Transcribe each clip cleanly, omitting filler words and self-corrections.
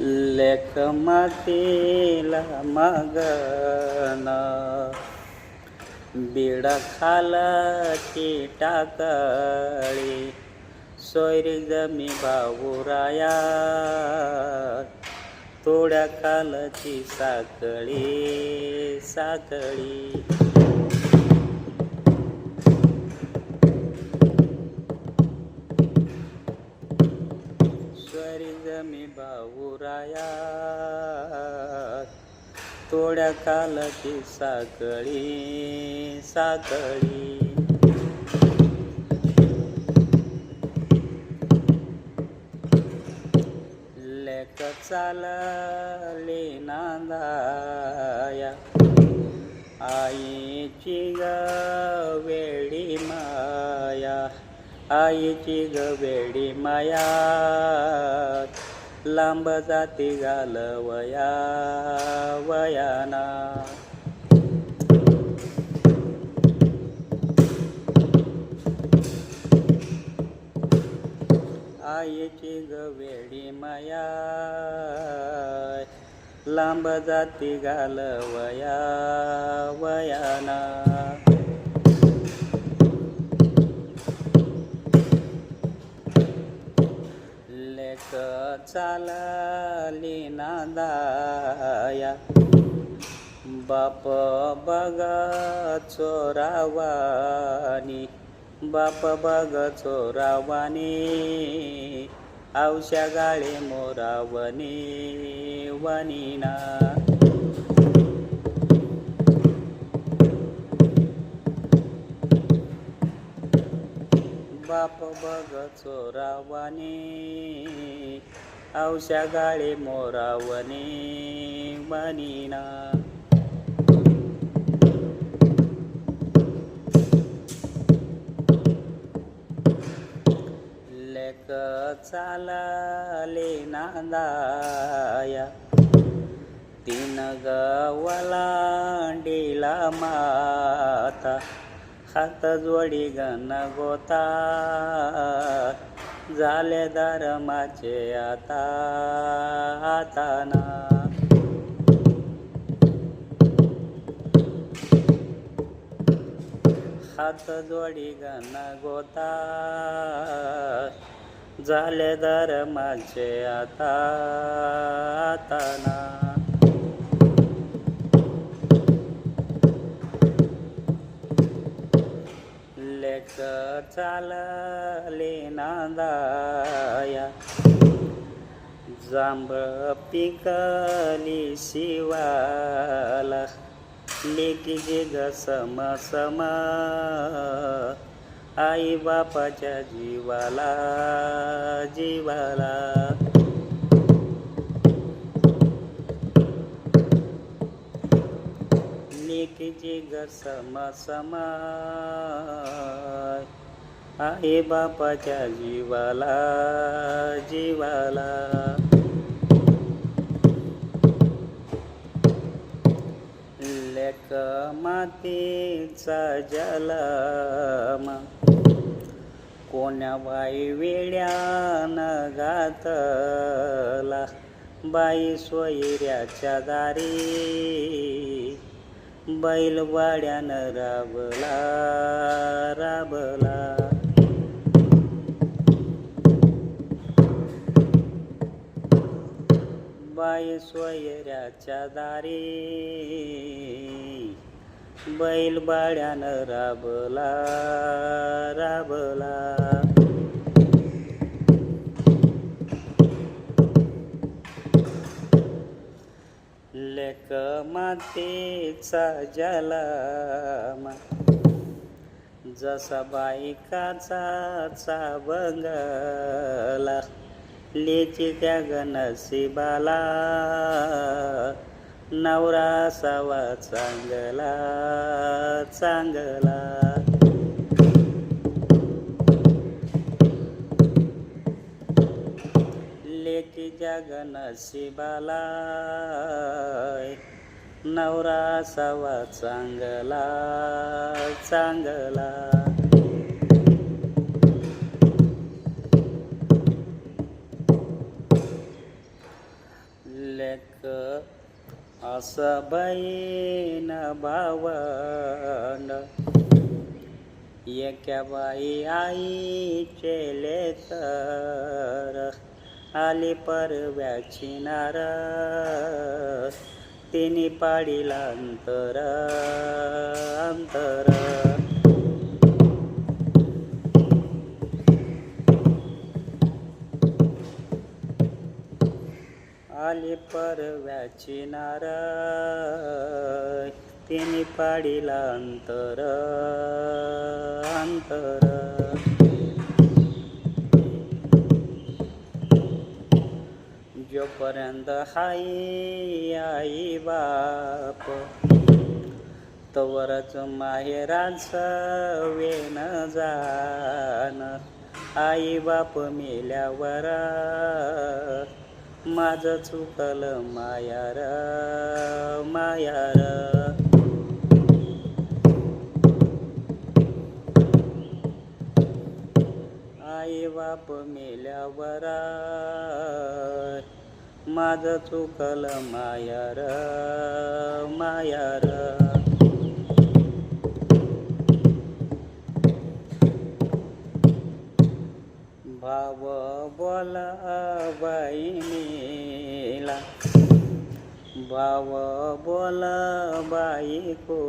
लेक मातीला मागना बीड खालाची टाकळी सोयरी जमी भाऊराया तोड्या खालची साखळी साखळी सोयरी जमी भाऊराया तोड्या खालची साखळी साखळी लेक चालली नांदाया आईची ग वेडी माया आईची ग वेडी माया लांब जाती घालवया वयाना आईची ग वेडी माया लांब जाती घालवया वयाना लेक चालली नांदाया बाप बघा चोरावानी बाप बघ चोरावानी आवश्या गाळे मोरावनी वनीना बाप बघ चोरावानी आवश्या गाळे मोरावनी वनीना लेक चालले नांदाया तीन गवलांडीला माता हात जोडी गण गोता झाले धर्माचे आता आताना हात जोडी गण गोता झाले धर्माचे आता आताना लेक चालले नांदाया जांभळ पिकली शिवाला लेकीची ग सम सम आई बापाच्या जीवाला जीवाला लेकीची ग सम सम आई बापाच्या जीवाला जीवाला लेक मातीचा जलम कोण्या बाई वेड्यानं घातला बाई सोयऱ्याच्या दारी बैलवाड्यानं राबला राबला बाई सोयऱ्याच्या दारी बैलवाड्यानं राबला राबला लेक मातीचा जलम जसा बायकाचा बंगला लेची त्या नशिबाला नवरा असावा चांगला चांगला लेकीच्या नशिबाला नवरा असावा चांगला चांगला एक असं बहीण भावंड एका बाई आईचे लेकर आली परव्याची नार तिने पाडीला अंतर अंतर आली परव्याची नार तिने पाडीला अंतर अंतर जोपर्यंत हाई आई बाप तवरच माहेराचं वेन जाण आई बाप मेल्यावर माझं चुकलं मायार मायार आई बाप मेल्यावर माझं चुकलं मायार मायार भाव बोला बहिणीला भाव बोला बायकोला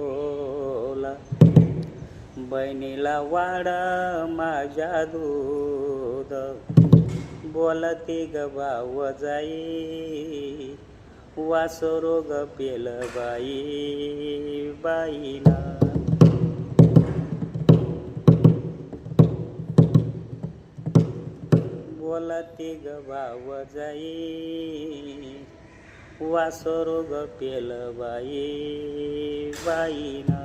बहिणीला वाढा माझ्या दूध बोलती ग भाव जाई वासरोग पेल बाई बाईना बोलती ग भाव जाई वासरोग पेल बाई बाईना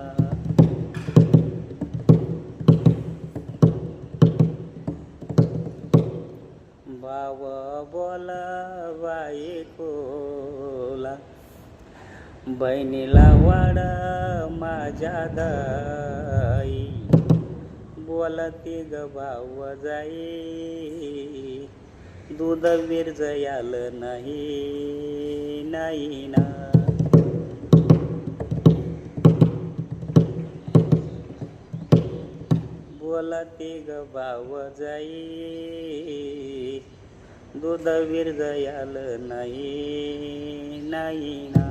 भाव बोला बायकोला बहिणीला वाडा माझ्या दाई बोलती ग भाव जाई दूध विरजयाल नाही नाही ना बोलती ग भाव जाई दूध विरजयाल नाही नाही ना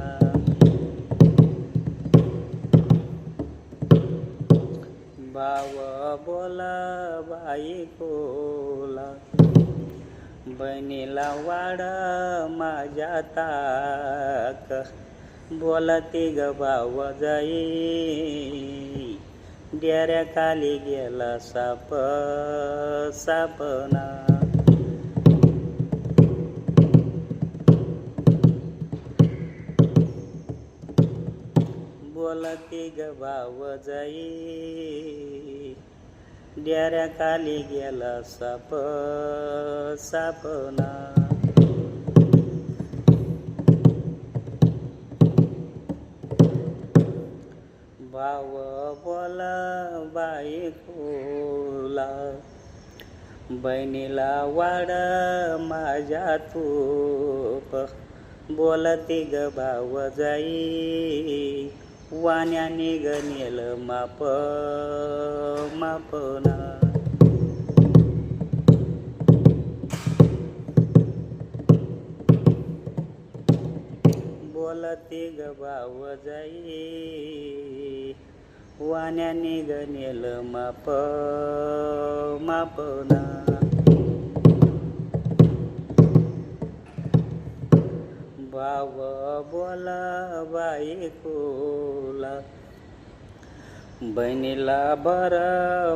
भाव बोला बायकोला बहिणीला वाडा माझ्या ताक बोलती ग भाव जाई डेऱ्या खाली गेला साप सापना बोलती ग भाव जाई डेऱ्या खाली गेला साप सापना भाव बोला बायकोला बहिणीला वाढ माझ्या तूप बोलती ग भाव जाई वाण्याने गनेल माप मापना बोलती ग भाव जाई वाण्याने गनेल माप मापना भाव बोला बायकोला बहिणीला बर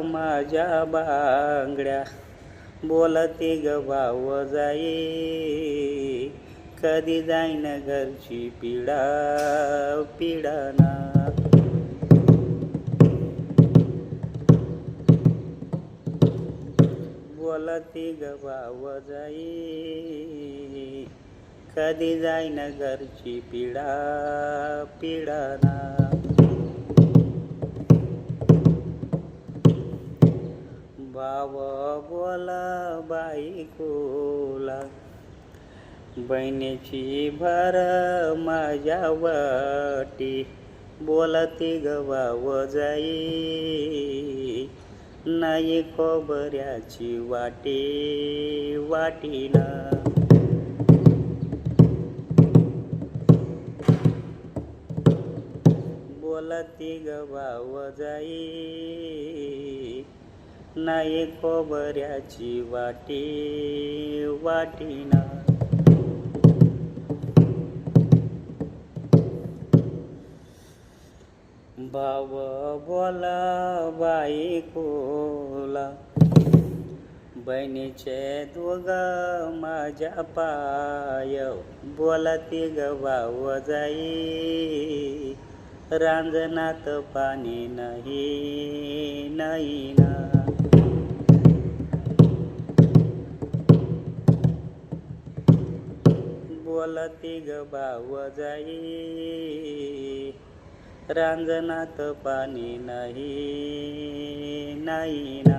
माझ्या बांगड्या बोलती ग भाव जाई कधी जाईन घरची पिढा पिढाना बोलती ग भाव जाई कधी जाईन घरची पिढा पिढाना भाव बोला बायकोला बहिणीची भार माझ्या वाटी, बोलती गवाव जाई, नाही खोबऱ्याची वाटी वाटीना. बोलती गवाव जाई, नाही खोबऱ्याची वाटी वाटीना. भाव बोला बायकोला, बहिणीचे दोघं माझ्या पाय, बोलती गवाव जाई, रांजणात पाणी नाही नाही ना. बोलती गवाव जाई, रांजणात पाणी नाही नाही ना.